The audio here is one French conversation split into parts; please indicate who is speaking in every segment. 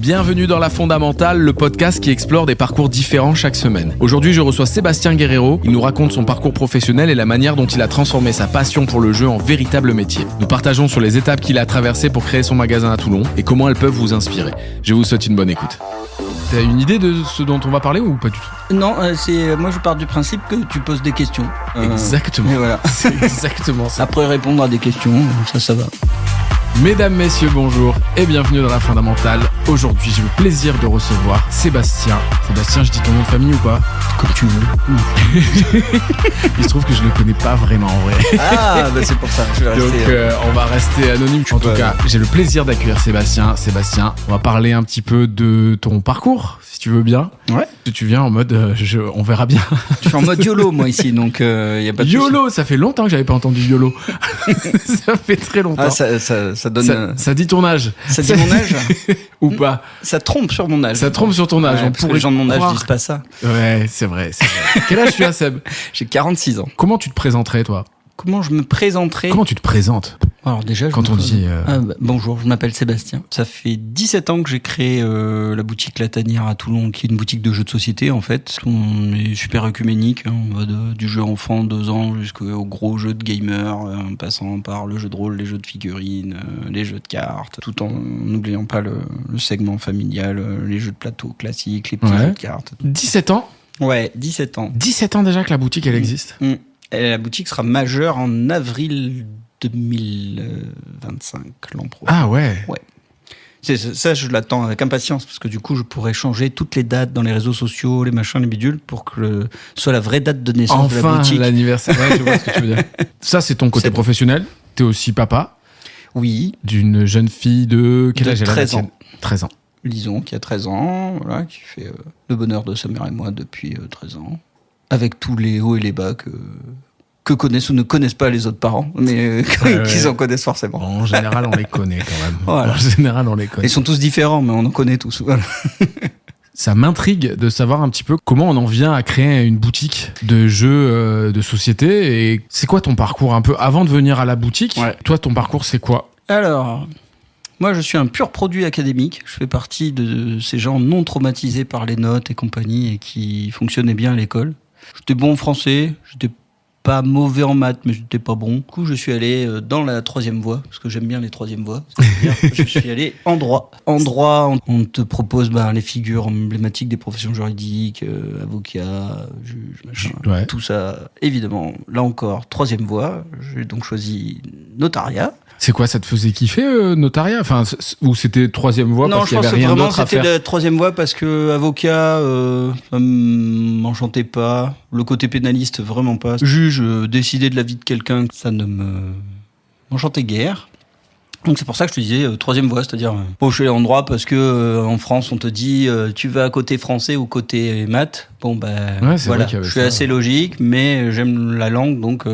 Speaker 1: Bienvenue dans La Fondamentale, le podcast qui explore des parcours différents chaque semaine. Aujourd'hui, je reçois Sébastien Guerrero. Il nous raconte son parcours professionnel et la manière dont il a transformé sa passion pour le jeu en véritable métier. Nous partageons sur les étapes qu'il a traversées pour créer son magasin à Toulon et comment elles peuvent vous inspirer. Je vous souhaite une bonne écoute. T'as une idée de ce dont on va parler ou pas du tout ?
Speaker 2: Non, moi je pars du principe que tu poses des questions.
Speaker 1: Exactement.
Speaker 2: Et voilà.
Speaker 1: C'est exactement ça.
Speaker 2: Après répondre à des questions, ça va.
Speaker 1: Mesdames, messieurs, bonjour et bienvenue dans La Fondamentale. Aujourd'hui, j'ai le plaisir de recevoir Sébastien. Sébastien, je dis ton nom de famille ou pas ?
Speaker 2: Comme tu veux.
Speaker 1: Il se trouve que je ne le connais pas vraiment en vrai.
Speaker 2: Ah, bah c'est pour ça. Je vais rester.
Speaker 1: Donc, on va rester anonyme. En tout cas, j'ai le plaisir d'accueillir Sébastien. Sébastien, on va parler un petit peu de ton parcours, si tu veux bien.
Speaker 2: Ouais.
Speaker 1: Tu viens en mode, on verra bien.
Speaker 2: Je suis en mode YOLO, moi, ici, donc y a pas de
Speaker 1: YOLO, ça fait longtemps que j'avais pas entendu YOLO. Ça fait très longtemps.
Speaker 2: Ah, ça donne.
Speaker 1: Ça dit ton âge.
Speaker 2: Ça dit mon âge
Speaker 1: ou pas.
Speaker 2: Ça trompe sur mon âge.
Speaker 1: Ça trompe sur ton âge.
Speaker 2: Ouais, parce que les gens de mon âge disent pas ça.
Speaker 1: Ouais, c'est vrai. Quel âge tu as, Seb ?
Speaker 2: J'ai 46 ans.
Speaker 1: Comment tu te présenterais, toi ?
Speaker 2: Comment je me présenterais ?
Speaker 1: Comment tu te présentes ?
Speaker 2: Alors déjà,
Speaker 1: quand on dit...
Speaker 2: bonjour, je m'appelle Sébastien. Ça fait 17 ans que j'ai créé la boutique La Tanière à Toulon, qui est une boutique de jeux de société, en fait. On est super œcuménique, hein. On va du jeu enfant 2 ans jusqu'au gros jeu de gamer, en passant par le jeu de rôle, les jeux de figurines, les jeux de cartes, tout en n'oubliant pas le segment familial, les jeux de plateau classiques, les petits jeux de cartes.
Speaker 1: 17 ans ?
Speaker 2: Ouais, 17 ans.
Speaker 1: 17 ans déjà que la boutique, elle existe ?
Speaker 2: Et la boutique sera majeure en avril 2025, l'an prochain.
Speaker 1: Ah ouais.
Speaker 2: Ouais. Ça, je l'attends avec impatience, parce que du coup, je pourrais changer toutes les dates dans les réseaux sociaux, les machins, les bidules, pour que ce soit la vraie date de naissance de la boutique.
Speaker 1: Enfin, l'anniversaire. Ouais, je vois ce que tu veux dire. Ça, c'est ton côté professionnel. T'es aussi papa.
Speaker 2: Oui.
Speaker 1: D'une jeune fille de... Quel âge elle a ?
Speaker 2: 13 ans.
Speaker 1: 13 ans.
Speaker 2: Lison, qui a 13 ans, voilà, qui fait le bonheur de sa mère et moi depuis 13 ans. Avec tous les hauts et les bas que connaissent ou ne connaissent pas les autres parents, mais qu'ils en connaissent forcément.
Speaker 1: Bon, en général, on les connaît quand même.
Speaker 2: Voilà.
Speaker 1: En général, on les connaît.
Speaker 2: Ils sont tous différents, mais on en connaît tous. Voilà.
Speaker 1: Ça m'intrigue de savoir un petit peu comment on en vient à créer une boutique de jeux de société. Et c'est quoi ton parcours un peu avant de venir à la boutique ?
Speaker 2: Ouais.
Speaker 1: Toi, ton parcours, c'est quoi ?
Speaker 2: Alors, moi, je suis un pur produit académique. Je fais partie de ces gens non traumatisés par les notes et compagnie et qui fonctionnaient bien à l'école. J'étais bon en français, j'étais pas mauvais en maths, mais j'étais pas bon. Du coup, je suis allé dans la 3e voie, parce que j'aime bien les 3e voies. C'est-à-dire que je suis allé en droit. En droit, on te propose les figures emblématiques des professions juridiques, avocat, juge, machin.
Speaker 1: Ouais.
Speaker 2: Tout ça, évidemment, là encore, 3e voie. J'ai donc choisi notariat.
Speaker 1: C'est quoi, ça te faisait kiffer, notariat ? Enfin, ou c'était 3e voie parce qu'il y avait rien d'autre à faire ?
Speaker 2: Non, je pense que c'était la 3e voie parce que avocat, ça m'enchantait pas. Le côté pénaliste, vraiment pas. Juge, décider de la vie de quelqu'un, ça ne m'enchantait guère. Donc c'est pour ça que je te disais 3e voie, c'est-à-dire je suis allé en droit parce que en France on te dit tu vas à côté français ou côté maths. Bon voilà, je suis assez logique, mais j'aime la langue, donc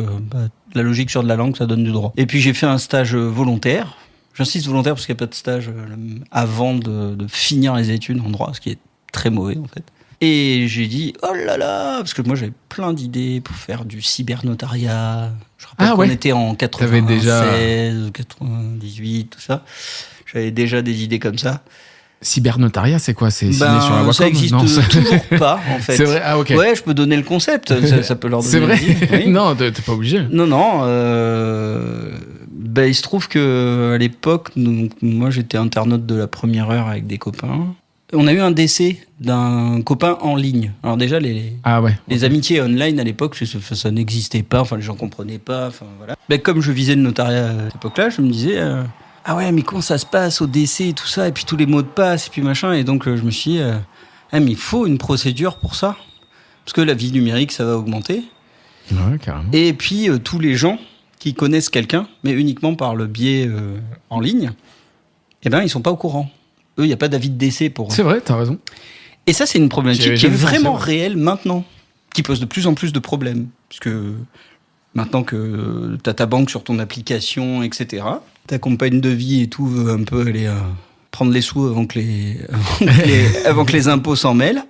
Speaker 2: la logique sur de la langue, ça donne du droit. Et puis j'ai fait un stage volontaire. J'insiste volontaire parce qu'il n'y a pas de stage avant de finir les études en droit, ce qui est très mauvais en fait. Et j'ai dit, oh là là, parce que moi j'avais plein d'idées pour faire du cybernotariat. Je rappelle qu'on était en 96, 98, tout ça. J'avais déjà des idées comme ça.
Speaker 1: Cybernotariat, c'est quoi ? C'est signé sur la Wacom ?
Speaker 2: Ça existe toujours pas, en fait.
Speaker 1: C'est vrai ? Ah, ok.
Speaker 2: Ouais, je peux donner le concept, ça peut leur donner.
Speaker 1: C'est vrai ?
Speaker 2: Oui.
Speaker 1: Non, t'es pas obligé.
Speaker 2: Non. Il se trouve qu'à l'époque, moi j'étais internaute de la première heure avec des copains. On a eu un décès d'un copain en ligne. Alors déjà, les amitiés online à l'époque, ça n'existait pas. Enfin, les gens comprenaient pas. Enfin, voilà. Comme je visais le notariat à cette époque-là, je me disais ah ouais, mais comment ça se passe au décès et tout ça, et puis tous les mots de passe et puis machin. Et donc je me suis dit mais il faut une procédure pour ça, parce que la vie numérique, ça va augmenter.
Speaker 1: Ouais, carrément.
Speaker 2: Et puis tous les gens qui connaissent quelqu'un, mais uniquement par le biais en ligne, ils sont pas au courant. Eux, il n'y a pas d'avis de décès pour eux.
Speaker 1: C'est vrai, t'as raison.
Speaker 2: Et ça, c'est une problématique qui est vraiment réelle maintenant, qui pose de plus en plus de problèmes. Puisque maintenant que tu as ta banque sur ton application, etc., ta compagne de vie et tout veut un peu aller prendre les sous avant que les impôts s'en mêlent,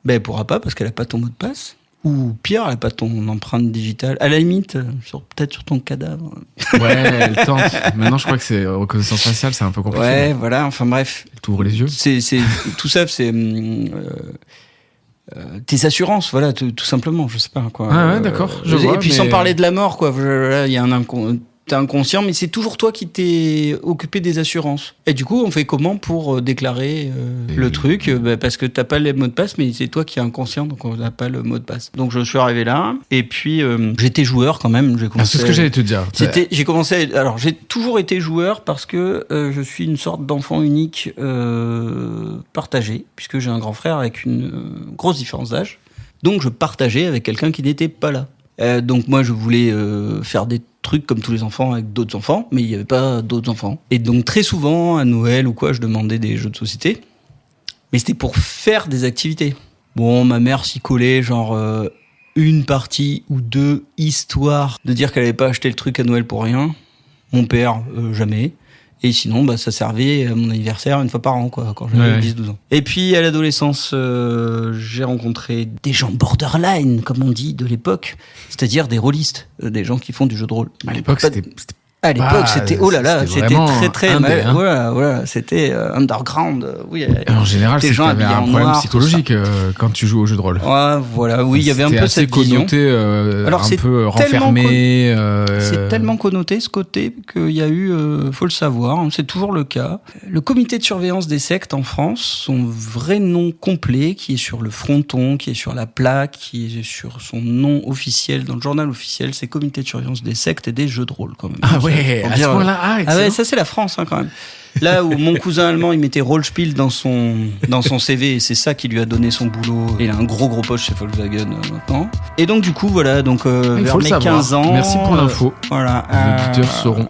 Speaker 2: elle ne pourra pas parce qu'elle n'a pas ton mot de passe. Ou pire, elle n'a pas ton empreinte digitale. À la limite, peut-être sur ton cadavre.
Speaker 1: Ouais, elle tente. Maintenant, je crois que c'est reconnaissance faciale, c'est un peu compliqué.
Speaker 2: Ouais, voilà, enfin bref.
Speaker 1: Elle t'ouvre les yeux.
Speaker 2: Tout ça, c'est tes assurances, voilà, tout simplement, je sais pas quoi.
Speaker 1: Ah ouais, d'accord.
Speaker 2: Et puis sans parler de la mort, quoi. Il y a t'es inconscient, mais c'est toujours toi qui t'es occupé des assurances. Et du coup, on fait comment pour déclarer le truc parce que t'as pas les mots de passe, mais c'est toi qui es inconscient, donc on n'a pas le mot de passe. Donc je suis arrivé là, et puis j'étais joueur quand même.
Speaker 1: C'est ce que j'allais te dire.
Speaker 2: J'ai toujours été joueur parce que je suis une sorte d'enfant unique partagé, puisque j'ai un grand frère avec une grosse différence d'âge. Donc je partageais avec quelqu'un qui n'était pas là. Donc moi je voulais faire des trucs comme tous les enfants avec d'autres enfants, mais il n'y avait pas d'autres enfants. Et donc très souvent à Noël ou quoi, je demandais des jeux de société, mais c'était pour faire des activités. Bon, ma mère s'y collait, genre une partie ou deux, histoire de dire qu'elle n'avait pas acheté le truc à Noël pour rien. Mon père, jamais. Et sinon, ça servait à mon anniversaire une fois par an, quoi, quand j'avais 10-12 ans. Et puis, à l'adolescence, j'ai rencontré des gens borderline, comme on dit, de l'époque. C'est-à-dire des rôlistes, des gens qui font du jeu de rôle.
Speaker 1: À l'époque, c'était
Speaker 2: oh là là, c'était très
Speaker 1: indé, hein.
Speaker 2: voilà, c'était underground. Oui.
Speaker 1: En général, c'est que t'avais un problème psychologique quand tu joues au jeu de rôle.
Speaker 2: Ouais, voilà, oui, il y avait un peu cette vision.
Speaker 1: C'était un peu renfermé.
Speaker 2: C'est tellement connoté ce côté qu'il y a eu, faut le savoir, hein, c'est toujours le cas. Le comité de surveillance des sectes en France, son vrai nom complet, qui est sur le fronton, qui est sur la plaque, qui est sur son nom officiel dans le journal officiel, c'est comité de surveillance des sectes et des jeux de rôle quand même.
Speaker 1: Ah ouais. À ce point-là,
Speaker 2: ouais, ça c'est la France quand même. Là où mon cousin allemand il mettait Rollspiel dans son CV et c'est ça qui lui a donné son boulot. Il a un gros poche chez Volkswagen maintenant. Et donc du coup voilà, donc vers mes 15 ans.
Speaker 1: Merci pour l'info.
Speaker 2: Voilà.
Speaker 1: Les auditeurs sauront.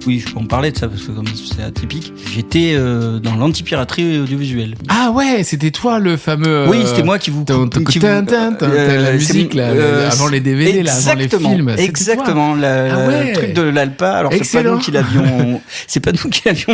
Speaker 2: Oui, je peux en parler de ça parce que comme c'est atypique. J'étais dans l'anti-piraterie audiovisuelle.
Speaker 1: Ah ouais, c'était toi le fameux.
Speaker 2: Oui, c'était moi qui vous.
Speaker 1: La musique là, avant les DVD, là, avant les films.
Speaker 2: Exactement, le truc de l'Alpa. Alors c'est pas nous qui l'avions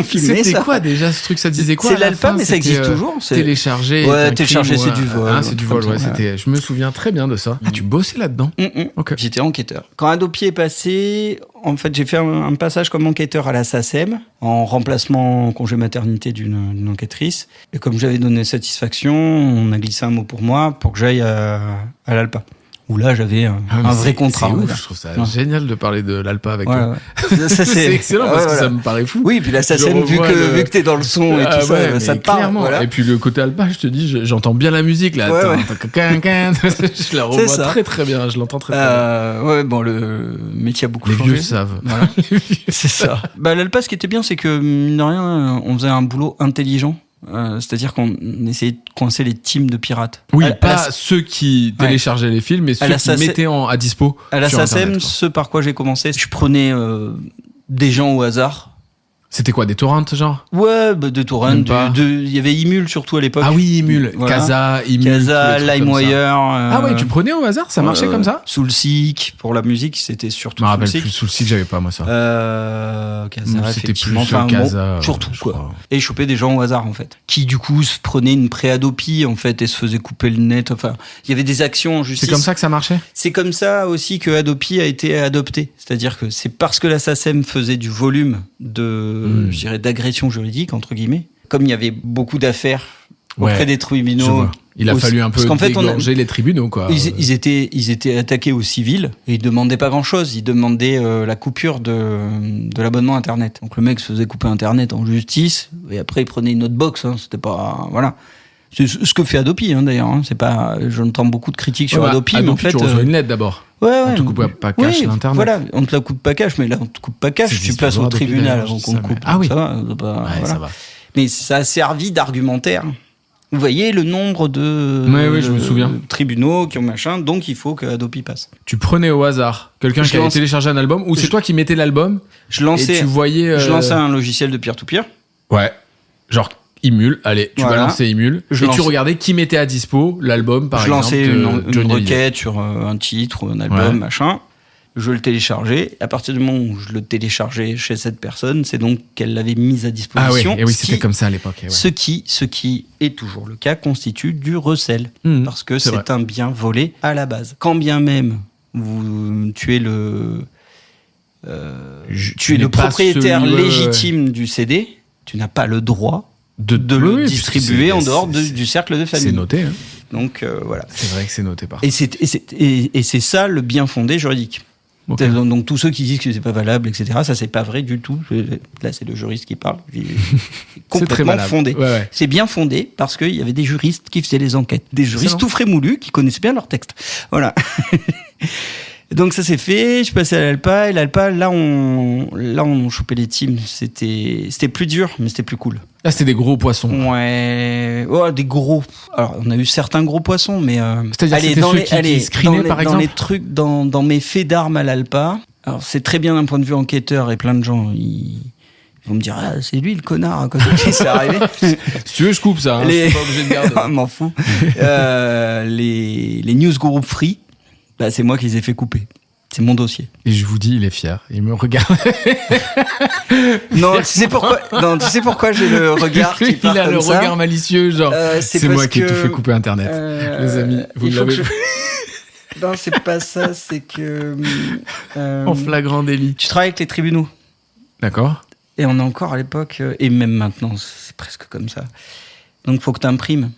Speaker 2: filmé.
Speaker 1: C'était
Speaker 2: ça.
Speaker 1: Quoi déjà ce truc? Ça disait quoi?
Speaker 2: C'est l'Alpa, mais ça existe toujours.
Speaker 1: Téléchargé.
Speaker 2: Ouais, téléchargé, c'est du vol.
Speaker 1: Ah, c'est du vol. Ouais, c'était. Je me souviens très bien de ça. Ah, tu bossais là-dedans?
Speaker 2: Okay. J'étais enquêteur. Quand Adopi est passé, en fait, j'ai fait un passage comme enquêteur à la SACEM, en remplacement en congé maternité d'une enquêtrice. Et comme j'avais donné satisfaction, on a glissé un mot pour moi pour que j'aille à l'Alpa. Où là, j'avais un vrai contrat.
Speaker 1: C'est ouf, je trouve ça génial de parler de l'Alpa avec eux.
Speaker 2: Ouais.
Speaker 1: C'est excellent parce que ça me paraît fou.
Speaker 2: Oui, puis la SACEM, vu que t'es dans le son et tout ça, ça te parle. Voilà.
Speaker 1: Et puis le côté Alpa, je te dis, j'entends bien la musique là. Je la revois très très bien, je l'entends très bien.
Speaker 2: Ouais, bon, le métier a beaucoup changé.
Speaker 1: Les vieux savent.
Speaker 2: Voilà. C'est ça. L'Alpa, ce qui était bien, c'est que, mine de rien, on faisait un boulot intelligent. C'est-à-dire qu'on essayait de coincer les teams de pirates.
Speaker 1: Oui, pas ceux qui téléchargeaient les films, mais ceux qui mettaient à dispo.
Speaker 2: À la SACEM, ce par quoi j'ai commencé, je prenais des gens au hasard.
Speaker 1: C'était quoi, des torrents, genre?
Speaker 2: Ouais, des torrents. Il y avait Imul surtout à l'époque.
Speaker 1: Ah oui, Imul. Voilà. Casa,
Speaker 2: LimeWire.
Speaker 1: Ah ouais, tu prenais au hasard? Ça marchait comme ça?
Speaker 2: Soulseek, pour la musique, c'était surtout
Speaker 1: Soulseek. Je me rappelle plus, Soulseek, j'avais pas moi ça.
Speaker 2: Casa,
Speaker 1: c'était plus
Speaker 2: Casa. Surtout, quoi. Et je chopais des gens au hasard, en fait. Qui, du coup, se prenaient une pré-Adopi, en fait, et se faisaient couper le net. Enfin, il y avait des actions en justice.
Speaker 1: C'est comme ça que ça marchait?
Speaker 2: C'est comme ça aussi que Adopi a été adopté. C'est-à-dire que c'est parce que la SACEM faisait du volume je dirais d'agression juridique entre guillemets. Comme il y avait beaucoup d'affaires auprès des tribunaux,
Speaker 1: il a fallu un peu dégorger les tribunaux, quoi.
Speaker 2: Ils étaient attaqués au civil et ils demandaient pas grand-chose. Ils demandaient la coupure de l'abonnement Internet. Donc le mec se faisait couper Internet en justice et après il prenait une autre box. C'était pas voilà. C'est ce que fait Adopi, d'ailleurs. C'est pas. J'entends beaucoup de critiques sur Adopi, mais en fait,
Speaker 1: tu reçois une lettre d'abord.
Speaker 2: On
Speaker 1: te coupe pas cash l'internet.
Speaker 2: Voilà, on te la coupe pas cash, mais là on te coupe pas cash. Tu passes au tribunal avant qu'on te coupe.
Speaker 1: Ah oui.
Speaker 2: Ça va. Mais ça a servi d'argumentaire. Vous voyez le nombre de
Speaker 1: je me souviens.
Speaker 2: Tribunaux qui ont machin, donc il faut que Adopi passe.
Speaker 1: Tu prenais au hasard quelqu'un qui avait téléchargé un album, ou c'est toi qui mettais l'album?
Speaker 2: Je lançais.
Speaker 1: Et tu voyais.
Speaker 2: Je lançais un logiciel de peer-to-peer.
Speaker 1: Ouais. Genre. Imul, allez, tu
Speaker 2: Voilà.
Speaker 1: balançais Imul.
Speaker 2: Je
Speaker 1: Et tu
Speaker 2: lançais-
Speaker 1: regardais qui mettait à dispo l'album, par
Speaker 2: je
Speaker 1: exemple.
Speaker 2: lançais
Speaker 1: de
Speaker 2: une
Speaker 1: Johnny Hallyday.
Speaker 2: requête sur un titre ou un album,
Speaker 1: Ouais.
Speaker 2: machin. Je le téléchargeais. À partir du moment où je le téléchargeais chez cette personne, c'est donc qu'elle l'avait mise à disposition.
Speaker 1: Ah oui, et oui,
Speaker 2: ce
Speaker 1: c'était
Speaker 2: qui-
Speaker 1: comme ça à l'époque. Et ouais.
Speaker 2: Ce qui est toujours le cas, constitue du recel.
Speaker 1: Mhm,
Speaker 2: Parce que
Speaker 1: c'est
Speaker 2: c'est
Speaker 1: vrai.
Speaker 2: un bien volé à la base. Quand bien même tu es le tu es le
Speaker 1: pas
Speaker 2: propriétaire
Speaker 1: celui- ouais, ouais.
Speaker 2: légitime du CD, tu n'as pas le droit de
Speaker 1: Oui,
Speaker 2: le
Speaker 1: oui,
Speaker 2: distribuer
Speaker 1: puisque
Speaker 2: en dehors
Speaker 1: c'est-
Speaker 2: du cercle de
Speaker 1: C'est
Speaker 2: famille.
Speaker 1: noté. Hein.
Speaker 2: Donc voilà.
Speaker 1: C'est vrai que c'est noté par
Speaker 2: Et c'est ça le bien fondé juridique.
Speaker 1: Ok.
Speaker 2: Donc tous ceux qui disent que c'est pas valable, etc., ça c'est pas vrai du tout. Là c'est le juriste qui parle. C'est
Speaker 1: C'est très
Speaker 2: complètement
Speaker 1: valable.
Speaker 2: fondé.
Speaker 1: Ouais, ouais.
Speaker 2: C'est bien fondé parce qu'il y avait des juristes qui faisaient les enquêtes. Des juristes
Speaker 1: Excellent.
Speaker 2: tout frais moulus qui connaissaient bien leur texte. Voilà. Donc ça s'est fait, je suis passé à l'Alpa, et l'Alpa, là on chopait les teams. C'était plus dur, mais c'était plus cool.
Speaker 1: Là, c'était des gros poissons.
Speaker 2: Ouais, oh, des gros. Alors, on a eu certains gros poissons, mais
Speaker 1: C'est-à-dire c'était ceux qui screenaient, par exemple
Speaker 2: dans les trucs, dans mes faits d'armes à l'Alpa. Alors, c'est très bien d'un point de vue enquêteur, et plein de gens ils vont me dire ah, c'est lui le connard à côté qui s'est arrivé.
Speaker 1: Si tu veux, je coupe ça. Hein.
Speaker 2: Les-
Speaker 1: Je suis pas obligé de garder.
Speaker 2: Ah, m'en fous. Les newsgroup free, bah, c'est moi qui les ai fait couper. C'est mon dossier.
Speaker 1: Et je vous dis, il est fier. Il me regarde.
Speaker 2: Non, tu sais pourquoi j'ai le regard qui part
Speaker 1: Il a
Speaker 2: comme
Speaker 1: le
Speaker 2: ça.
Speaker 1: regard malicieux, genre. C'est moi
Speaker 2: parce
Speaker 1: qui ai tout
Speaker 2: que,
Speaker 1: fait couper Internet. Les amis, vous
Speaker 2: il faut que
Speaker 1: l'avez
Speaker 2: Non, c'est pas ça, c'est que.
Speaker 1: en flagrant délit.
Speaker 2: Tu travailles avec les tribunaux.
Speaker 1: D'accord.
Speaker 2: Et on est encore à l'époque, et même maintenant, c'est presque comme ça. Donc, il faut que tu imprimes.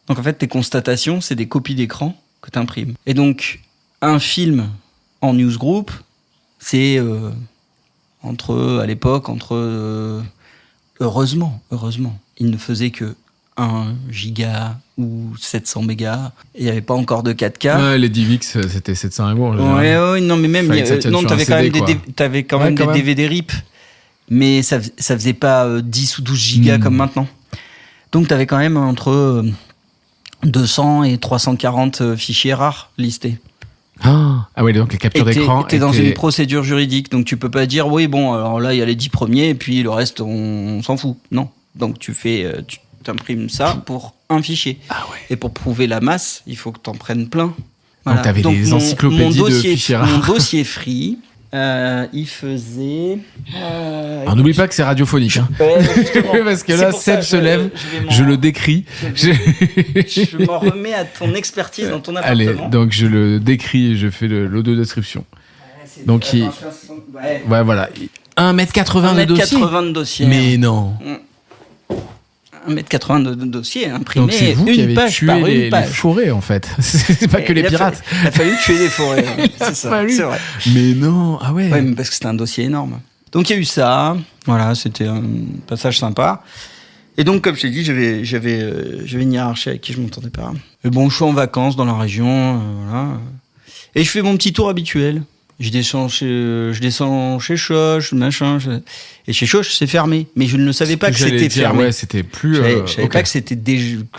Speaker 2: Donc, en fait, tes constatations, c'est des copies d'écran que tu imprimes. Et donc, un film en newsgroup, c'est à l'époque, heureusement, il ne faisait que 1 giga ou 700 mégas. Il n'y avait pas encore de 4K.
Speaker 1: Ouais, les DivX, c'était 700 € en général.
Speaker 2: Ouais, non, mais même,
Speaker 1: Fallait que ça tienne
Speaker 2: non,
Speaker 1: sur
Speaker 2: t'avais
Speaker 1: un
Speaker 2: quand
Speaker 1: CD,
Speaker 2: même
Speaker 1: quoi.
Speaker 2: t'avais quand
Speaker 1: Ouais,
Speaker 2: même
Speaker 1: quand
Speaker 2: des
Speaker 1: même.
Speaker 2: DVD RIP, mais ça faisait pas 10 ou 12 gigas comme maintenant. Donc t'avais quand même entre 200 et 340 fichiers rares listés.
Speaker 1: Ah oui, donc les captures d'écran.
Speaker 2: T'es dans
Speaker 1: étaient-
Speaker 2: une procédure juridique, donc tu peux pas dire oui, bon, alors là il y a les 10 premiers et puis le reste on s'en fout. Non. Donc tu t'imprimes ça pour un fichier.
Speaker 1: Ah ouais.
Speaker 2: Et pour prouver la masse, il faut que t'en prennes plein.
Speaker 1: Donc t'avais des encyclopédies de fichiers rares.
Speaker 2: Mon dossier free, il faisait.
Speaker 1: Alors n'oublie pas que c'est radiophonique. Hein. Parce que là, Seb se lève, je le décris.
Speaker 2: Je m'en remets à ton expertise dans ton appartement.
Speaker 1: Allez, donc je le décris et je fais l'audio-description. Donc,
Speaker 2: ouais.
Speaker 1: Ouais, voilà. 1m80 de dossier.
Speaker 2: 1m80 de dossier.
Speaker 1: Mais non.
Speaker 2: 1m80 de dossier imprimé.
Speaker 1: Donc c'est vous qui
Speaker 2: une
Speaker 1: avez
Speaker 2: page
Speaker 1: tué
Speaker 2: par une
Speaker 1: les
Speaker 2: page.
Speaker 1: forêts, en fait. C'est pas que les pirates.
Speaker 2: Il a fallu tuer des forêts.
Speaker 1: Il a
Speaker 2: C'est ça,
Speaker 1: fallu.
Speaker 2: c'est vrai.
Speaker 1: Mais non, ah ouais.
Speaker 2: Ouais, mais parce que c'était un dossier énorme. Donc il y a eu ça. Voilà, c'était un passage sympa. Et donc, comme je t'ai dit, j'avais une hiérarchie avec qui je m'entendais pas. Mais bon, je suis en vacances dans la région, voilà. Et je fais mon petit tour habituel. Je descends chez Choche, machin. Et chez Choche, c'est fermé. Mais je ne savais pas que c'était fermé.
Speaker 1: Ouais, c'était plus.
Speaker 2: Je savais
Speaker 1: ok.
Speaker 2: pas que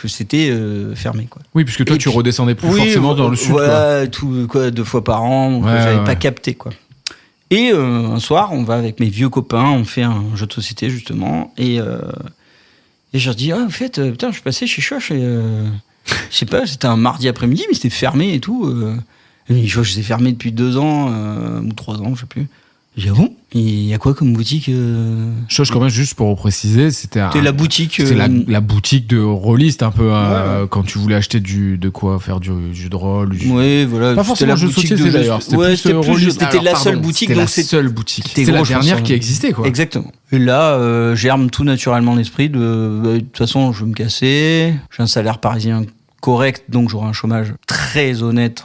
Speaker 2: c'était fermé, quoi.
Speaker 1: Oui, puisque toi,
Speaker 2: Et
Speaker 1: tu
Speaker 2: puis-
Speaker 1: redescendais plus forcément dans le sud.
Speaker 2: Voilà, 2 fois par an. Donc
Speaker 1: Ouais,
Speaker 2: j'avais
Speaker 1: ouais.
Speaker 2: pas capté, quoi. Et un soir, on va avec mes vieux copains, on fait un jeu de société, justement. Et je leur dis, en fait, putain, je suis passé chez Choche et je sais pas, c'était un mardi après-midi, mais c'était fermé et tout. Et Choche, c'est fermé depuis 2 ans ou 3 ans, je sais plus. J'ai dit, ah bon, il y a quoi comme boutique
Speaker 1: Chose quand même, juste pour préciser, c'était
Speaker 2: C'était la boutique.
Speaker 1: C'est la boutique de rôliste un peu
Speaker 2: Ouais.
Speaker 1: quand tu voulais acheter de quoi faire du jeu de rôle.
Speaker 2: Ouais, voilà.
Speaker 1: Pas
Speaker 2: c'était
Speaker 1: forcément
Speaker 2: la
Speaker 1: jeu de
Speaker 2: boutique
Speaker 1: société
Speaker 2: jeux-
Speaker 1: d'ailleurs. C'était
Speaker 2: Ouais,
Speaker 1: plus
Speaker 2: c'était
Speaker 1: rôliste.
Speaker 2: c'était
Speaker 1: Alors,
Speaker 2: la
Speaker 1: pardon,
Speaker 2: seule boutique,
Speaker 1: c'était
Speaker 2: donc
Speaker 1: la seule boutique.
Speaker 2: c'était
Speaker 1: C'est la
Speaker 2: gros, je
Speaker 1: dernière
Speaker 2: pense,
Speaker 1: qui existait quoi.
Speaker 2: Exactement. Et là, germe tout naturellement l'esprit de toute façon, je veux me casser. J'ai un salaire parisien correct, donc j'aurai un chômage très honnête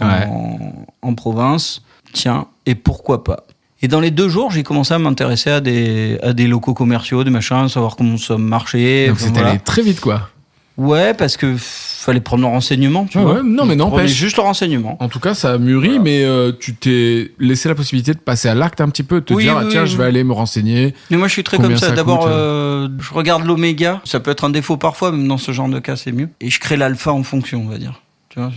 Speaker 2: en province. Tiens, et pourquoi pas. Et dans les 2 jours, j'ai commencé à m'intéresser à des locaux commerciaux, des machins, savoir comment ça marchait.
Speaker 1: Donc
Speaker 2: enfin,
Speaker 1: c'était
Speaker 2: voilà.
Speaker 1: allé très vite quoi.
Speaker 2: Ouais, parce que fallait prendre le renseignement, tu
Speaker 1: Ouais,
Speaker 2: vois.
Speaker 1: ouais, non, mais
Speaker 2: Prenez
Speaker 1: n'empêche.
Speaker 2: juste le renseignement.
Speaker 1: En tout cas, ça a mûri, mais tu t'es laissé la possibilité de passer à l'acte un petit peu, de te
Speaker 2: Oui,
Speaker 1: dire
Speaker 2: oui,
Speaker 1: tiens,
Speaker 2: oui,
Speaker 1: je
Speaker 2: oui.
Speaker 1: vais aller me renseigner.
Speaker 2: Mais moi, je suis très
Speaker 1: Combien
Speaker 2: comme ça.
Speaker 1: ça
Speaker 2: D'abord,
Speaker 1: coûte
Speaker 2: je regarde l'oméga. Ça peut être un défaut parfois, même dans ce genre de cas, c'est mieux. Et je crée l'alpha en fonction, on va dire. Tu vois,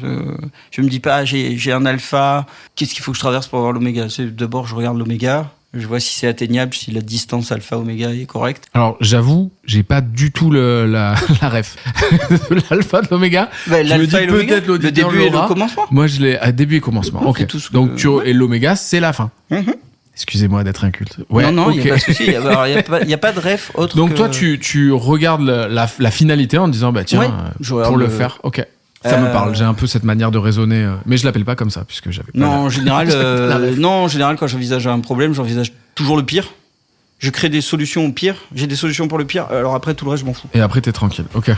Speaker 2: je me dis pas, j'ai un alpha. Qu'est-ce qu'il faut que je traverse pour avoir l'oméga? C'est d'abord, je regarde l'oméga. Je vois si c'est atteignable, si la distance alpha-oméga est correcte.
Speaker 1: Alors, j'avoue, j'ai pas du tout la ref. L'alpha de l'oméga.
Speaker 2: Bah,
Speaker 1: Je me dis peut-être
Speaker 2: le
Speaker 1: l'auditeur
Speaker 2: début et
Speaker 1: l'aura.
Speaker 2: le commencement.
Speaker 1: Moi, je l'ai à début et commencement. Ok. Donc, et l'oméga, c'est la fin. Excusez-moi d'être inculte. Ouais,
Speaker 2: non, il
Speaker 1: ok.
Speaker 2: n'y a pas de souci. Il n'y a pas de ref autre
Speaker 1: Donc,
Speaker 2: que...
Speaker 1: toi, tu regardes la finalité en te disant, bah tiens,
Speaker 2: Ouais,
Speaker 1: pour le faire, ok. Ça me parle. J'ai un peu cette manière de raisonner, mais je l'appelle pas comme ça puisque j'avais pas.
Speaker 2: En général, quand j'envisage un problème, j'envisage toujours le pire. Je crée des solutions au pire. J'ai des solutions pour le pire. Alors après, tout le reste, je m'en fous.
Speaker 1: Et après, t'es tranquille. Ok.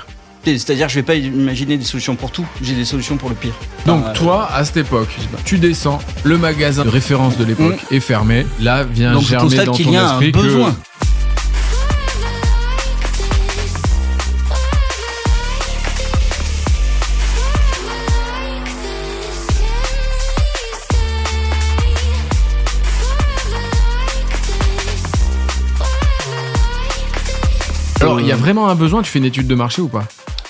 Speaker 2: C'est-à-dire, je vais pas imaginer des solutions pour tout. J'ai des solutions pour le pire.
Speaker 1: Donc toi, à cette époque, tu descends, le magasin de référence de l'époque est fermé. Là vient
Speaker 2: donc,
Speaker 1: germer dans ton
Speaker 2: qu'il y a
Speaker 1: esprit
Speaker 2: un besoin.
Speaker 1: Alors, il y a vraiment un besoin. Tu fais une étude de marché ou pas?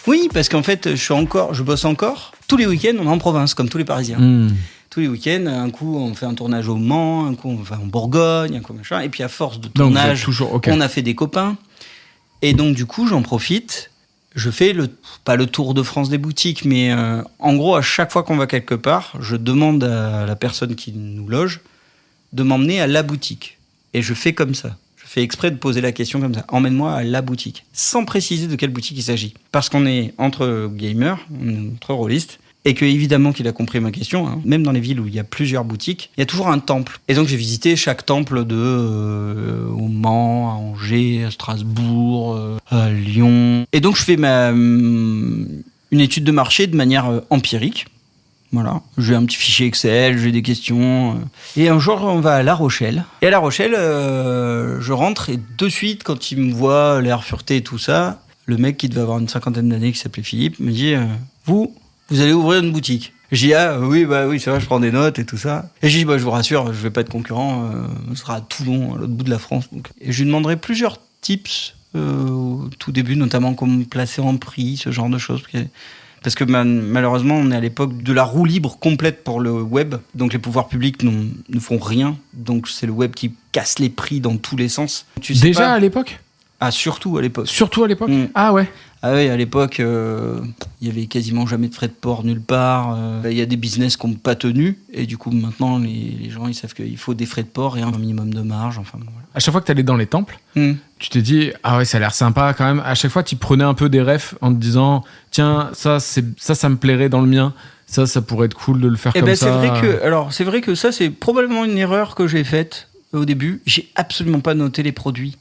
Speaker 2: Oui, parce qu'en fait, je bosse encore. Tous les week-ends, on est en province, comme tous les Parisiens. Tous les week-ends, un coup, on fait un tournage au Mans, un coup, on va en Bourgogne, un coup, machin. Et puis, à force de tournage, on a fait des copains. Et donc, du coup, j'en profite. Je fais pas le tour de France des boutiques, mais en gros, à chaque fois qu'on va quelque part, je demande à la personne qui nous loge de m'emmener à la boutique. Et je fais comme ça. Je fais exprès de poser la question comme ça. Emmène-moi à la boutique. Sans préciser de quelle boutique il s'agit. Parce qu'on est entre gamers, entre rôlistes, et que évidemment qu'il a compris ma question, hein. Même dans les villes où il y a plusieurs boutiques, il y a toujours un temple. Et donc j'ai visité chaque temple au Mans, à Angers, à Strasbourg, à Lyon. Et donc je fais une étude de marché de manière empirique. Voilà, j'ai un petit fichier Excel, j'ai des questions. Et un jour, on va à La Rochelle. Et à La Rochelle, je rentre et de suite, quand il me voit, l'air fureté et tout ça, le mec qui devait avoir une 50aine d'années, qui s'appelait Philippe, me dit vous allez ouvrir une boutique. J'ai dit oui, c'est vrai, je prends des notes et tout ça. Et j'ai dit je vous rassure, je vais pas être concurrent, on sera à Toulon, à l'autre bout de la France. Donc. Et je lui demanderai plusieurs tips au tout début, notamment comment me placer en prix, ce genre de choses. Parce que malheureusement, on est à l'époque de la roue libre complète pour le web. Donc les pouvoirs publics ne font rien. Donc c'est le web qui casse les prix dans tous les sens.
Speaker 1: Déjà à l'époque ?
Speaker 2: Ah, surtout à l'époque.
Speaker 1: Surtout à l'époque ? Ah ouais.
Speaker 2: Ah oui, à l'époque, il y avait quasiment jamais de frais de port nulle part. Il y a des business qui n'ont pas tenu. Et du coup, maintenant, les gens, ils savent qu'il faut des frais de port et un minimum de marge. Enfin, voilà.
Speaker 1: À chaque fois que tu allais dans les temples, tu t'es dit, ah ouais, ça a l'air sympa quand même. À chaque fois, tu prenais un peu des refs en te disant, tiens, ça me plairait dans le mien. Ça pourrait être cool de le faire comme ça.
Speaker 2: C'est vrai que ça, c'est probablement une erreur que j'ai faite au début. J'ai absolument pas noté les produits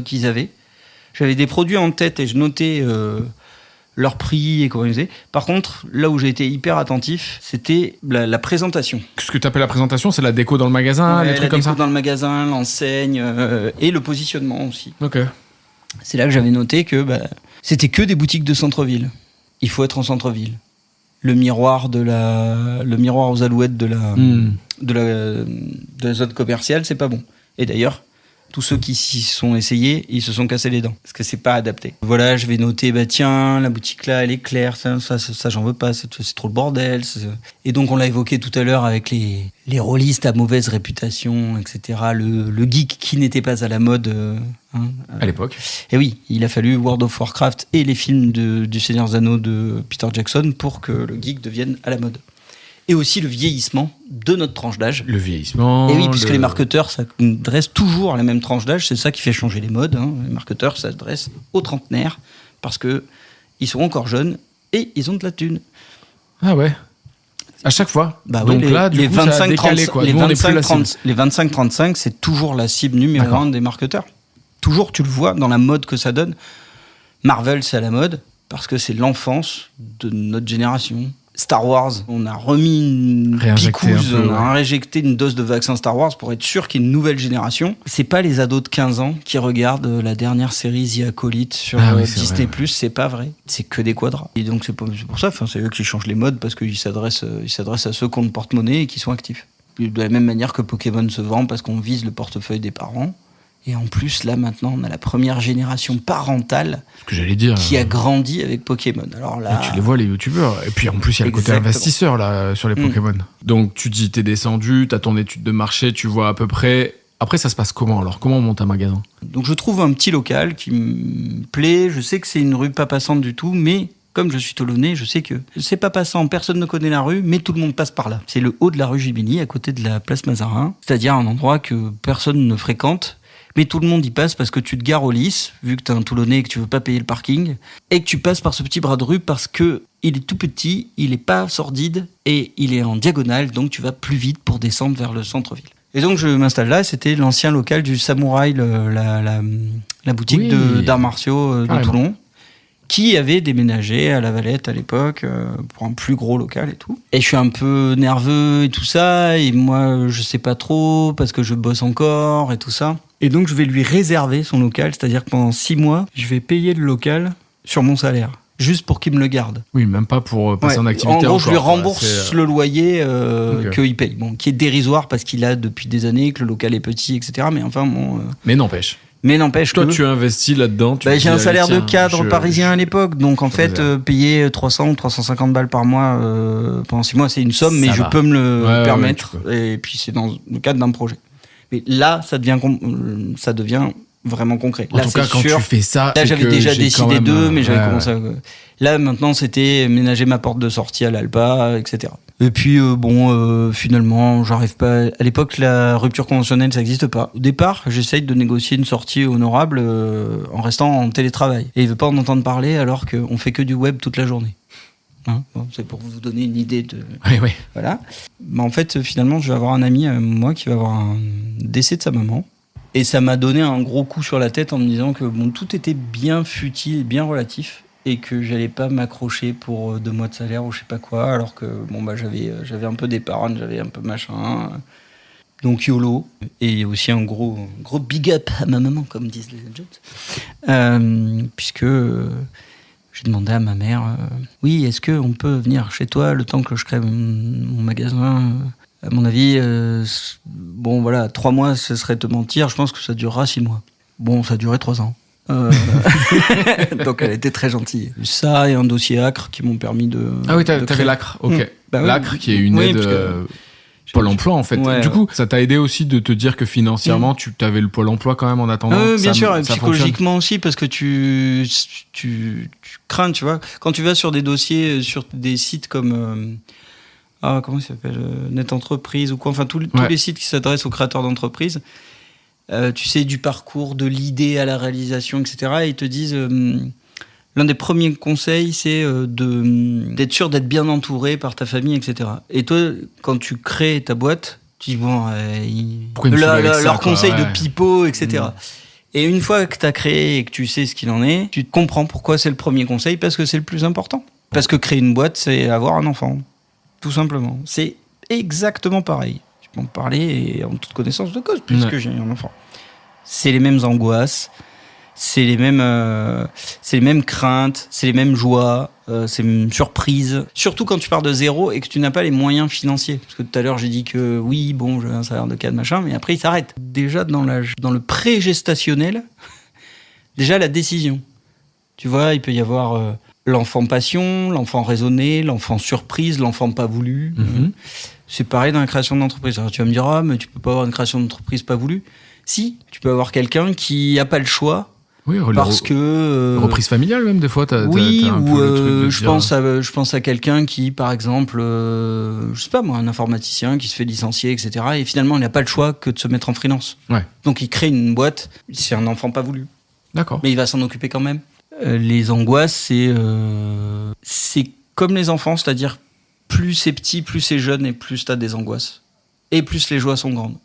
Speaker 2: qu'ils avaient. J'avais des produits en tête et je notais leur prix et comment ils faisaient. Par contre, là où j'ai été hyper attentif, c'était la présentation.
Speaker 1: Ce que tu appelles la présentation, c'est la déco dans le magasin, les trucs comme ça ?
Speaker 2: La déco dans le magasin, l'enseigne et le positionnement aussi.
Speaker 1: Ok.
Speaker 2: C'est là que j'avais noté que c'était que des boutiques de centre-ville. Il faut être en centre-ville. Le miroir aux alouettes de la zone commerciale, c'est pas bon. Et d'ailleurs, tous ceux qui s'y sont essayés, ils se sont cassés les dents. Parce que c'est pas adapté. Voilà, je vais noter, tiens, la boutique là, elle est claire, ça j'en veux pas, c'est trop le bordel. Et donc, on l'a évoqué tout à l'heure avec les rôlistes à mauvaise réputation, etc. Le geek qui n'était pas à la mode.
Speaker 1: À l'époque.
Speaker 2: Et oui, il a fallu World of Warcraft et les films du Seigneur des Anneaux de Peter Jackson pour que le geek devienne à la mode. Et aussi le vieillissement de notre tranche d'âge.
Speaker 1: Le vieillissement.
Speaker 2: Et oui, puisque les marketeurs s'adressent toujours à la même tranche d'âge, c'est ça qui fait changer les modes. Les marketeurs s'adressent aux trentenaires parce que ils sont encore jeunes et ils ont de la thune.
Speaker 1: Ah ouais. À chaque fois.
Speaker 2: Donc là, du coup, ça a décalé, quoi. Les 25-35, c'est toujours la cible numéro 1 des marketeurs. Toujours, tu le vois dans la mode que ça donne. Marvel, c'est à la mode parce que c'est l'enfance de notre génération. Star Wars, on a remis une picouse, on a réinjecté une dose de vaccin Star Wars pour être sûr qu'il y ait une nouvelle génération. C'est pas les ados de 15 ans qui regardent la dernière série The Acolyte sur Disney+, c'est pas vrai. C'est que des quadras. Et donc c'est pour ça, c'est eux qui changent les modes parce qu'ils s'adressent à ceux qui ont le porte-monnaie et qui sont actifs. De la même manière que Pokémon se vend parce qu'on vise le portefeuille des parents. Et en plus, là, maintenant, on a la première génération parentale qui a grandi avec Pokémon. Alors là,
Speaker 1: tu les vois, les youtubeurs. Et puis, en plus, il y a le côté investisseur là, sur les Pokémon. Donc, tu dis, t'es descendu, t'as ton étude de marché, tu vois à peu près Après, ça se passe comment alors? Comment on monte un magasin?
Speaker 2: Donc je trouve un petit local qui me plaît. Je sais que c'est une rue pas passante du tout, mais comme je suis Toulonnais, je sais que c'est pas passant, personne ne connaît la rue, mais tout le monde passe par là. C'est le haut de la rue Gibelli, à côté de la place Mazarin, c'est-à-dire un endroit que personne ne fréquente, mais tout le monde y passe parce que tu te gares au Lys, vu que t'es un Toulonnais et que tu veux pas payer le parking, et que tu passes par ce petit bras de rue parce que il est tout petit, il est pas sordide, et il est en diagonale, donc tu vas plus vite pour descendre vers le centre-ville. Et donc je m'installe là, c'était l'ancien local du Samouraï, la boutique d'arts martiaux de Toulon, qui avait déménagé à La Valette à l'époque pour un plus gros local et tout. Et je suis un peu nerveux et tout ça, et moi je sais pas trop parce que je bosse encore et tout ça. Et donc je vais lui réserver son local, c'est-à-dire que pendant 6 mois, je vais payer le local sur mon salaire, juste pour qu'il me le garde.
Speaker 1: Oui, même pas pour passer en activité.
Speaker 2: En gros,
Speaker 1: encore,
Speaker 2: je lui rembourse le loyer
Speaker 1: Okay.
Speaker 2: qu'il paye, bon, qui est dérisoire parce qu'il a depuis des années, que le local est petit, etc. Mais enfin, bon.
Speaker 1: Mais n'empêche.
Speaker 2: Toi,
Speaker 1: tu investis là-dedans.
Speaker 2: J'ai un salaire de cadre parisien à l'époque, donc en fait, payer 300 ou 350 balles par mois pendant 6 mois, c'est une somme, mais je peux me le permettre. Et puis c'est dans le cadre d'un projet. Mais là, ça devient vraiment concret.
Speaker 1: En tout cas, quand tu fais ça,
Speaker 2: là, j'avais déjà décidé mais j'avais commencé. Là, maintenant, c'était ménager ma porte de sortie à l'Alpa, etc. Et puis, finalement, j'arrive pas. À l'époque, la rupture conventionnelle, ça n'existe pas. Au départ, j'essaye de négocier une sortie honorable en restant en télétravail. Et il veut pas en entendre parler alors qu'on fait que du web toute la journée. Hein, bon, c'est pour vous donner une idée de.
Speaker 1: Oui.
Speaker 2: Voilà. Mais en fait, finalement, je vais avoir un ami, moi, qui va avoir un décès de sa maman. Et ça m'a donné un gros coup sur la tête en me disant que tout était bien futile, bien relatif, et que j'allais pas m'accrocher pour 2 mois de salaire ou je sais pas quoi, alors que j'avais un peu d'épargne, j'avais un peu machin. Donc YOLO. Et aussi un gros big up à ma maman, comme disent les Jones. Puisque j'ai demandé à ma mère, oui, est-ce qu'on peut venir chez toi le temps que je crée mon magasin? À mon avis, 3 mois, ce serait te mentir. Je pense que ça durera 6 mois. Bon, ça a duré 3 ans. Donc elle était très gentille. Ça et un dossier ACRE qui m'ont permis de...
Speaker 1: Ah oui, t'avais l'ACRE, ok. L'ACRE qui est une aide Pôle emploi en fait. Du coup, ça t'a aidé aussi de te dire que financièrement, tu avais le Pôle emploi quand même en attendant.
Speaker 2: Bien sûr, et psychologiquement aussi, parce que tu crains, tu vois. Quand tu vas sur des dossiers, sur des sites comme... comment ça s'appelle, Net Entreprise ou quoi, enfin tous les sites qui s'adressent aux créateurs d'entreprises, tu sais, du parcours, de l'idée à la réalisation, etc. Et ils te disent, l'un des premiers conseils, c'est d'être sûr d'être bien entouré par ta famille, etc. Et toi, quand tu crées ta boîte, tu dis, leur conseil de pipeau, etc. Et une fois que tu as créé et que tu sais ce qu'il en est, tu comprends pourquoi c'est le premier conseil, parce que c'est le plus important. Parce que créer une boîte, c'est avoir un enfant. Tout simplement. C'est exactement pareil. Je peux en parler et en toute connaissance de cause, puisque j'ai un enfant. C'est les mêmes angoisses, c'est les mêmes craintes, c'est les mêmes joies, c'est les mêmes surprises. Surtout quand tu pars de zéro et que tu n'as pas les moyens financiers. Parce que tout à l'heure, j'ai dit que oui, j'avais un salaire de cadre, machin, mais après, il s'arrête. Déjà, dans le pré-gestationnel, déjà la décision. Tu vois, il peut y avoir... l'enfant passion, l'enfant raisonné, l'enfant surprise, l'enfant pas voulu. C'est pareil dans la création d'entreprise. Alors tu vas me dire, mais tu peux pas avoir une création d'entreprise pas voulue. Si, tu peux avoir quelqu'un qui a pas le choix. Oui, parce que...
Speaker 1: reprise familiale même, des fois, t'as un
Speaker 2: ou
Speaker 1: peu le truc de
Speaker 2: je pense à quelqu'un qui, par exemple, je sais pas moi, un informaticien qui se fait licencier, etc. Et finalement, il n'a pas le choix que de se mettre en freelance.
Speaker 1: Ouais.
Speaker 2: Donc il crée une boîte, c'est un enfant pas voulu.
Speaker 1: D'accord.
Speaker 2: Mais il va s'en occuper quand même. Les angoisses, c'est comme les enfants, c'est-à-dire plus c'est petit, plus c'est jeune et plus t'as des angoisses. Et plus les joies sont grandes.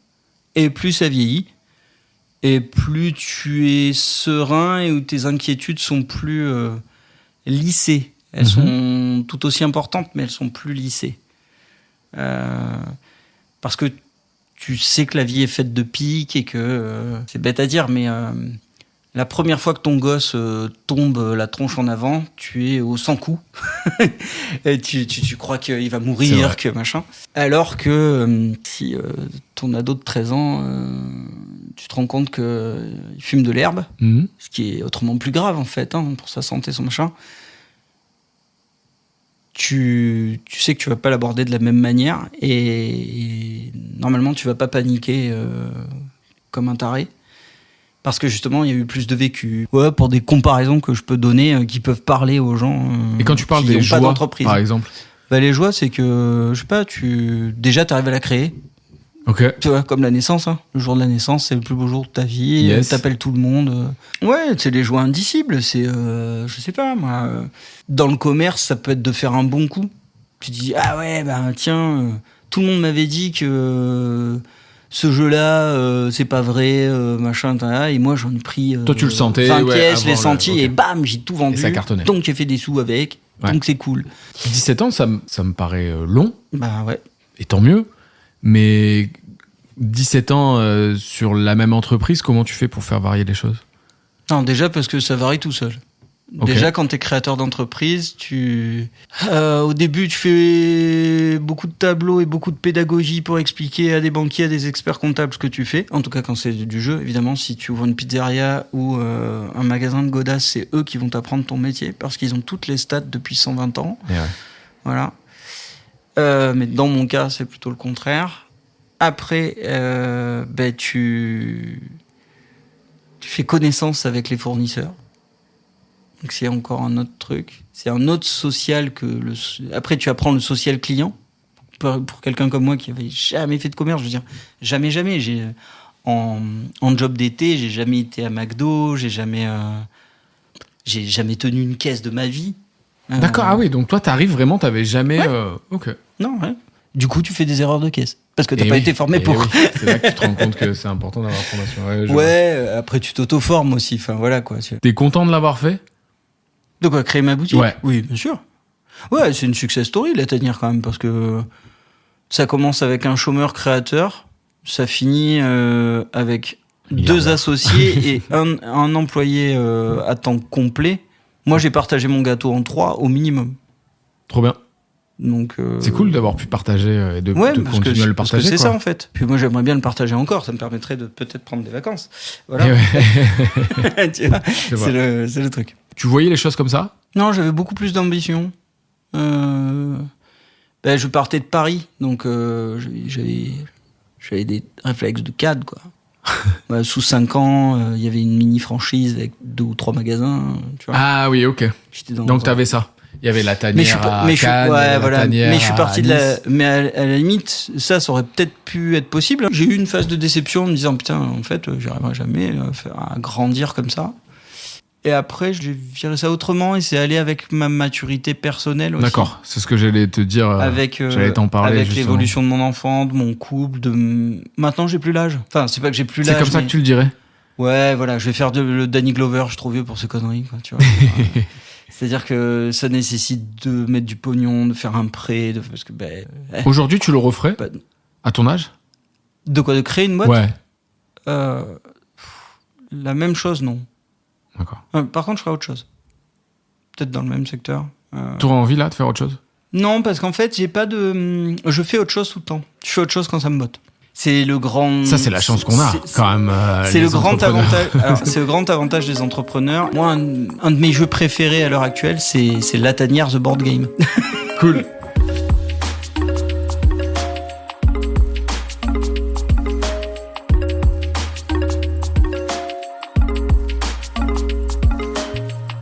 Speaker 2: Et plus ça vieillit. Et plus tu es serein et où tes inquiétudes sont plus lissées. Elles sont tout aussi importantes, mais elles sont plus lissées. Parce que tu sais que la vie est faite de pics et que... c'est bête à dire, mais... la première fois que ton gosse tombe la tronche en avant, tu es au 100 coups. Et tu crois qu'il va mourir, que machin. Alors que si ton ado de 13 ans, tu te rends compte qu'il fume de l'herbe, ce qui est autrement plus grave en fait, pour sa santé, son machin. Tu sais que tu vas pas l'aborder de la même manière et normalement tu vas pas paniquer comme un taré. Parce que justement, il y a eu plus de vécu. Ouais, pour des comparaisons que je peux donner qui peuvent parler aux gens.
Speaker 1: Et quand tu parles des joies, par exemple,
Speaker 2: les joies, c'est que, je sais pas, déjà, t'arrives à la créer.
Speaker 1: Ok.
Speaker 2: Tu vois, comme la naissance, hein. Le jour de la naissance, c'est le plus beau jour de ta vie.
Speaker 1: Yes.
Speaker 2: T'appelles tout le monde. Ouais, c'est les joies indicibles. C'est, je sais pas, moi. Dans le commerce, ça peut être de faire un bon coup. Tu te dis, ah ouais, tiens, tout le monde m'avait dit que ce jeu-là, c'est pas vrai, machin, et moi j'en ai pris.
Speaker 1: Toi, tu le sentais.
Speaker 2: 5 pièces, je l'ai senti, et bam, j'ai tout vendu.
Speaker 1: Et ça cartonnait.
Speaker 2: Donc j'ai fait des sous avec. Ouais. Donc c'est cool.
Speaker 1: 17 ans, ça me paraît long.
Speaker 2: Bah ouais. Et
Speaker 1: tant mieux. Mais 17 ans sur la même entreprise, comment tu fais pour faire varier les choses ?
Speaker 2: Non, déjà parce que ça varie tout seul. Okay. Déjà, quand tu es créateur d'entreprise, au début, tu fais beaucoup de tableaux et beaucoup de pédagogie pour expliquer à des banquiers, à des experts comptables ce que tu fais. En tout cas, quand c'est du jeu, évidemment, si tu ouvres une pizzeria ou un magasin de godasses, c'est eux qui vont t'apprendre ton métier parce qu'ils ont toutes les stats depuis 120 ans.
Speaker 1: Ouais.
Speaker 2: Voilà. Mais dans mon cas, c'est plutôt le contraire. Après, tu fais connaissance avec les fournisseurs. Donc c'est encore un autre truc. C'est un autre social que Après, tu apprends le social client. Pour quelqu'un comme moi qui avait jamais fait de commerce, je veux dire, jamais. En job d'été, j'ai jamais été à McDo, j'ai jamais tenu une caisse de ma vie.
Speaker 1: D'accord, ah oui, donc toi, t'arrives vraiment, t'avais jamais...
Speaker 2: Ouais.
Speaker 1: Ok.
Speaker 2: Non, ouais. Du coup, tu fais des erreurs de caisse. Parce que t'as pas été formé pour.
Speaker 1: Oui. C'est là que tu te rends compte que c'est important d'avoir formation.
Speaker 2: Ouais, après tu t'auto-formes aussi, enfin voilà quoi.
Speaker 1: T'es content de l'avoir fait ?
Speaker 2: De quoi, créer ma boutique ?
Speaker 1: Ouais.
Speaker 2: Oui, bien sûr. Ouais, c'est une success story, la Tanière, quand même, parce que ça commence avec un chômeur créateur, ça finit avec 2 associés et un employé à temps complet. Moi, j'ai partagé mon gâteau en 3 au minimum.
Speaker 1: Trop bien.
Speaker 2: Donc,
Speaker 1: c'est cool d'avoir pu partager et de continuer à le partager.
Speaker 2: Parce que c'est ça, en fait. Puis moi, j'aimerais bien le partager encore. Ça me permettrait de peut-être prendre des vacances. Voilà.
Speaker 1: Ouais.
Speaker 2: Tu vois, c'est le truc.
Speaker 1: Tu voyais les choses comme ça ?
Speaker 2: Non, j'avais beaucoup plus d'ambition. Je partais de Paris, donc j'avais des réflexes de cadre, quoi. Sous 5 ans, il y avait une mini-franchise avec 2 ou 3 magasins. Tu vois.
Speaker 1: Ah oui, ok. Donc t'avais ça. Il y avait la Tanière à Cannes,
Speaker 2: mais je suis parti de la... Mais à la limite, ça aurait peut-être pu être possible. J'ai eu une phase de déception en me disant, putain, en fait, j'arriverai jamais à grandir comme ça. Et après, j'ai viré ça autrement et c'est allé avec ma maturité personnelle aussi.
Speaker 1: D'accord, c'est ce que j'allais te dire. J'allais t'en parler.
Speaker 2: Avec l'évolution de mon enfant, de mon couple, Maintenant, j'ai plus l'âge. Enfin, c'est pas que j'ai plus l'âge.
Speaker 1: C'est comme ça que tu le dirais ?
Speaker 2: Ouais, voilà, je vais faire le Danny Glover, je suis trop vieux pour ces conneries, quoi, tu vois. C'est-à-dire que ça nécessite de mettre du pognon, de faire un prêt, parce que
Speaker 1: Aujourd'hui, tu le referais à ton âge ?
Speaker 2: De quoi ? De créer une boîte ?
Speaker 1: Ouais.
Speaker 2: La même chose, non.
Speaker 1: D'accord.
Speaker 2: Par contre, je ferais autre chose. Peut-être dans le même secteur.
Speaker 1: T'aurais envie là de faire autre chose ?
Speaker 2: Non, parce qu'en fait, j'ai pas de. Je fais autre chose tout le temps. Je fais autre chose quand ça me botte. C'est le grand.
Speaker 1: Ça, c'est la chance qu'on a, quand même.
Speaker 2: C'est le grand avantage. Alors, c'est le grand avantage des entrepreneurs. Moi, un de mes jeux préférés à l'heure actuelle, c'est La Tanière The Board Game.
Speaker 1: Cool.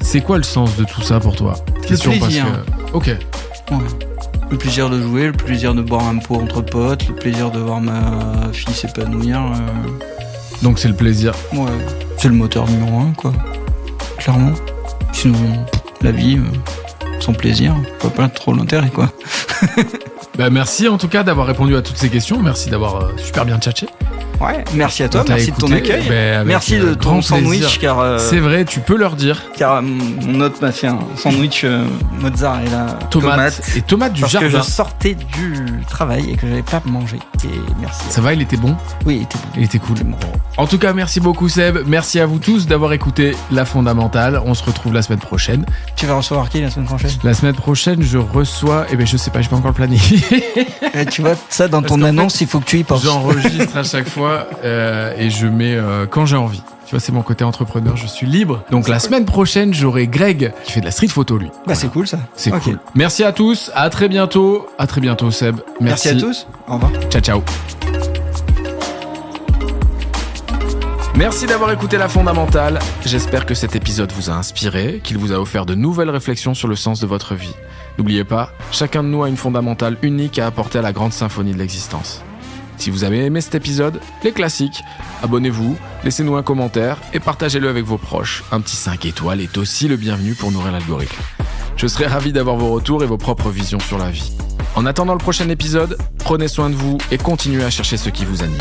Speaker 1: C'est quoi le sens de tout ça pour toi ?
Speaker 2: Le plaisir.
Speaker 1: Ok.
Speaker 2: Ouais. Le plaisir de jouer, le plaisir de boire un pot entre potes, le plaisir de voir ma fille s'épanouir.
Speaker 1: Donc c'est le plaisir.
Speaker 2: Ouais. C'est le moteur numéro 1, quoi. Clairement. Sinon, la vie, sans plaisir, je vois pas trop l'intérêt, quoi.
Speaker 1: Merci en tout cas d'avoir répondu à toutes ces questions. Merci d'avoir super bien tchatché.
Speaker 2: Ouais, merci à toi, merci de ton accueil. Merci de ton sandwich, car...
Speaker 1: c'est vrai, tu peux leur dire.
Speaker 2: Car mon hôte m'a fait un sandwich mozzarella,
Speaker 1: tomate du
Speaker 2: parce
Speaker 1: jardin.
Speaker 2: Parce que je sortais du travail et que j'avais pas mangé. Et merci.
Speaker 1: Ça va, il était bon ?
Speaker 2: Oui, il était bon.
Speaker 1: Il était cool. Bon. En tout cas, merci beaucoup Seb. Merci à vous tous d'avoir écouté La Fondamentale. On se retrouve la semaine prochaine.
Speaker 2: Tu vas recevoir qui la semaine prochaine ?
Speaker 1: La semaine prochaine, je reçois... je sais pas, j'ai pas encore le planifié.
Speaker 2: Tu vois, ça, dans ton annonce, il faut que tu y penses.
Speaker 1: J'enregistre à chaque fois et je mets quand j'ai envie. Tu vois, c'est mon côté entrepreneur, je suis libre. Donc la semaine prochaine, j'aurai Greg qui fait de la street photo, lui.
Speaker 2: Voilà. C'est cool ça.
Speaker 1: C'est cool. Merci à tous, à très bientôt. À très bientôt Seb. Merci
Speaker 2: à tous. Au revoir.
Speaker 1: Ciao, ciao. Merci d'avoir écouté La Fondamentale. J'espère que cet épisode vous a inspiré, qu'il vous a offert de nouvelles réflexions sur le sens de votre vie. N'oubliez pas, chacun de nous a une fondamentale unique à apporter à la grande symphonie de l'existence. Si vous avez aimé cet épisode, les classiques, abonnez-vous, laissez-nous un commentaire et partagez-le avec vos proches. Un petit 5 étoiles est aussi le bienvenu pour nourrir l'algorithme. Je serai ravi d'avoir vos retours et vos propres visions sur la vie. En attendant le prochain épisode, prenez soin de vous et continuez à chercher ce qui vous anime.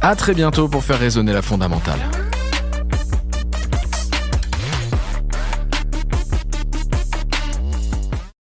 Speaker 1: À très bientôt pour faire résonner la fondamentale.